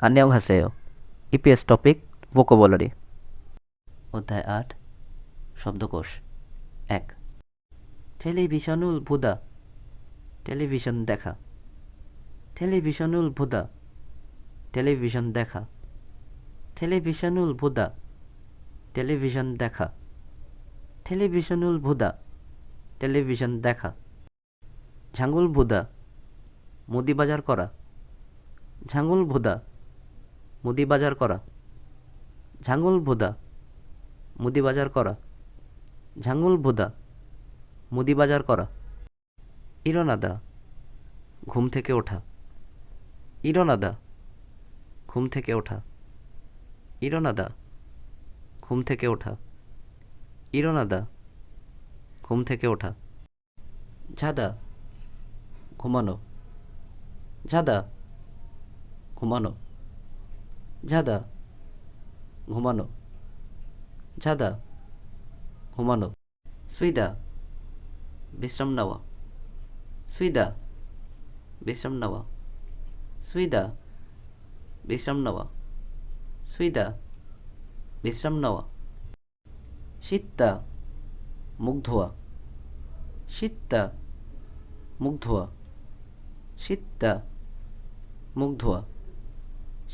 안녕하세요. EPS topic vocabulary অধ্যায় ৮ শব্দকোষ ১ টেলিভিশনুল Buda television দেখা টেলিভিশনুল Buda television দেখা টেলিভিশনুল বুদা টেলিভিশন দেখা টেলিভিশনুল বুদা টেলিভিশন দেখা ঝাঙ্গুল বুদা মুদি বাজার করা ঝাঙ্গুল বুদা মুদি বাজার করা ঝাঙ্গুল বুদা মুদি বাজার করা ঝাঙ্গুল বুদা মুদি বাজার করা ইরনাদা ঘুম থেকে ওঠা ইরনাদা ঘুম থেকে ওঠা ইরনাদা ঘুম থেকে ওঠা ইরনাদা ঘুম থেকে ওঠা ঝাদা ঘুমানো ঝাদা ঘুমানো ঝাদা ঘুমানো ঝাদা ঘুমানো সুইদা বিশ্রাম নেওয়া সুইদা বিশ্রাম নেওয়া সুইদা বিশ্রাম নেওয়া সুইদা বিশ্রাম নেওয়া শীতটা মুখ ধোয়া শীতটা মুখ ধোয়া শীতটা মুখ ধোয়া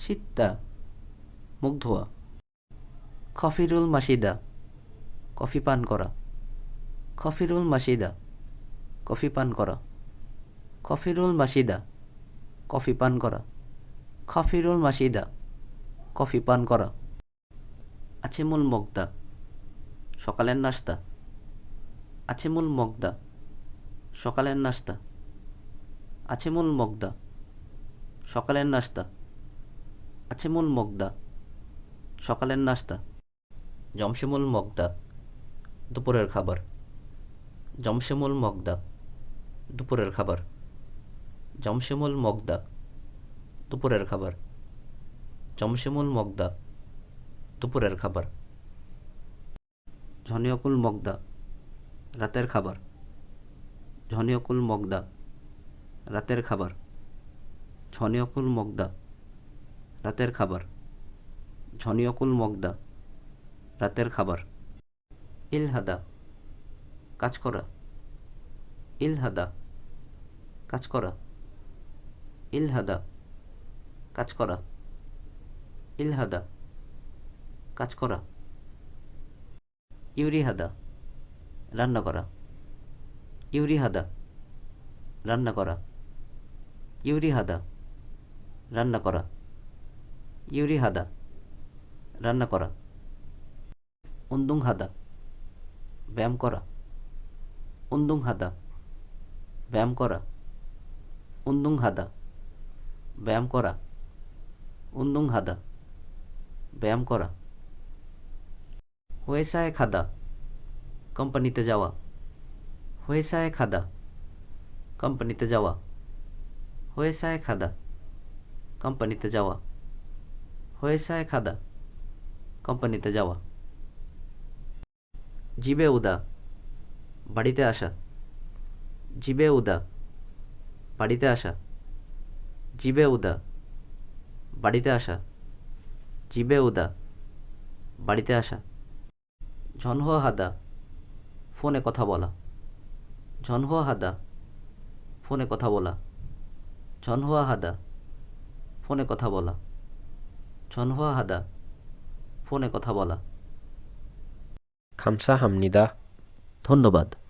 শীতটা মুখ ধোয়া খফিরুল মাসিদা কফি পান করা খফিরুল মাসিদা কফি পান করা খফিরুল মাসিদা কফি পান করা খফিরুল মাসিদা কফি পান করা আছিমুল মগদা সকালের নাস্তা আছিমুল মগদা সকালের নাস্তা আছিমুল মগদা সকালের নাস্তা আছিমুল মগদা সকালের নাস্তা জমশেমুল মগদা দুপুরের খাবার জমশেমুল মগদা দুপুরের খাবার জমশেমুল মগদা দুপুরের খাবার জমশেমুল মগদা দুপুরের খাবার ঝনিয়কুল মগদা রাতের খাবার ঝনিয়কুল মগদা রাতের খাবার ঝনিয়কুল মগদা রাতের খাবার ঝনিয়কুল মগদা রাতের খাবার ইলহাদা কাজ করা ইলহাদা কাজ করা ইলহাদা কাজ করা ইলহাদা কাজ করা ইউরিহাদা রান্না করা ইউরিহাদা রান্না করা ইউরিহাদা রান্না করা ইউরিহাদা রান্না করা উন্দুংহাদা ব্যায়াম করা উন্দুংহাদা ব্যায়াম করা উন্দুংহাদা ব্যায়াম করা উন্দুংহাদা ব্যায়াম করা হয়েসায় খাদা কোম্পানিতে যাওয়া হয়েসায় খাদা কোম্পানিতে যাওয়া হয়েসায় খাদা কোম্পানিতে যাওয়া হয়েসায় খাদা কোম্পানিতে যাওয়া জিবে উদা বাড়িতে আসা জিবে উদা বাড়িতে আসা জিবে উদা বাড়িতে আসা জিবে উদা বাড়িতে আসা ঝনহুয়া হাদা ফোনে কথা বলা ঝনহুয়া হাদা ফোনে কথা বলা ঝনহুয়া হাদা ফোনে কথা বলা ঝনহুয়া হাদা ফোনে কথা বলা 감사합니다. ধন্যবাদ।